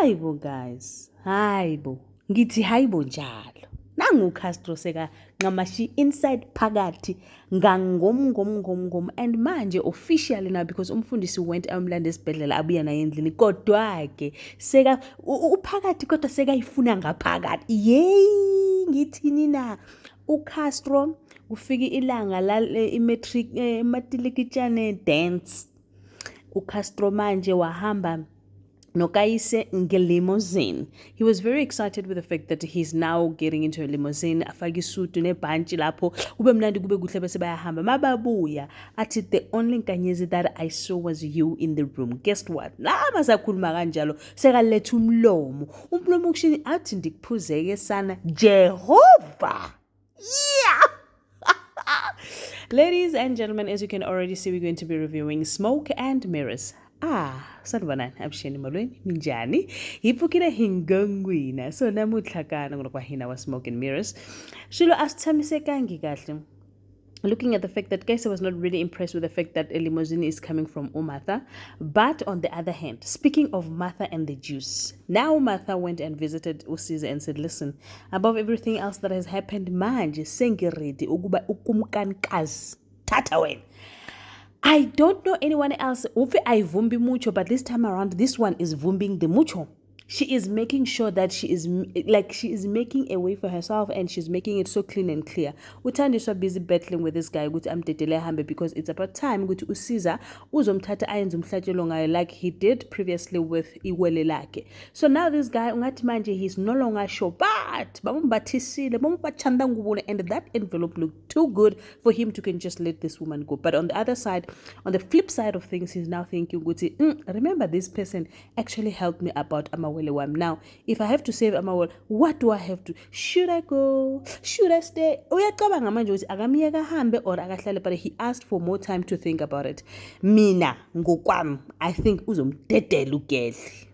Hayibo guys, hayibo. Ngithi hayibo njalo. Nangu Castro seka ngamashi inside phakathi ngangom and manje officially now because umfundisi went amlanda esibhedlela abuya naye endlini kodwa ke seka uphakathi kodwa seka ifuna ngaphakathi. Yey ngithini na uCastro ufike ilanga la imatric matilikitshane dance. uCastro manje wahamba nokayise ngelimousine. He was very excited with the fact that he's now getting into a limousine. Afake isudu nebhantshi lapho kube mnandi kube kuhle bese bayahamba. Mababuya athi the only nkanyezi that I saw was you in the room. Guess what? Lama sakhuluma kanjalo sekaletha umlomo. Umlomo kushini athi ndikuphuzeke sana Jehova. Yeah. Ladies and gentlemen, as you can already see, we're going to be reviewing Smoke and Mirrors. Sanibonani abusheni molweni minjani iphukile hingongwina so namuhla kana ngoba hina wa Smoke and Mirrors shilo asithamisekangi kahle. Looking at the fact that Kaisa was not really impressed with the fact that a limousine is coming from Martha. But on the other hand, speaking of Martha and the juice, now Martha went and visited Usiza and said, listen, above everything else that has happened, manje sengiredi ukuba ukumkanikazi tata wena. I don't know anyone else. Uve ayivumbi mucho, but this time around, this one is vumbing the mucho. She is making sure that she is making a way for herself and she's making it so clean and clear. Uthandi so busy battling with this guy ukuthi amdedele hambe because it's about time ukuthi Usiza uzomthatha ayenze umhlatshelo ngayo like he did previously with iwele lakhe. So now this guy ungathi manje he's no longer sure but bambathisile bambachanda ngubone and that envelope looked too good for him to can just let this woman go. But on the other side, on the flip side of things, he's now thinking ukuthi remember this person actually helped me about Amawele wam. Now if I have to save Amawele, what do I have to? Should I go? Should I stay? Uyacabanga manje ukuthi akamiyeka hambe or akahlale, but he asked for more time to think about it. Mina ngokwami I think uzomdedela ugedli.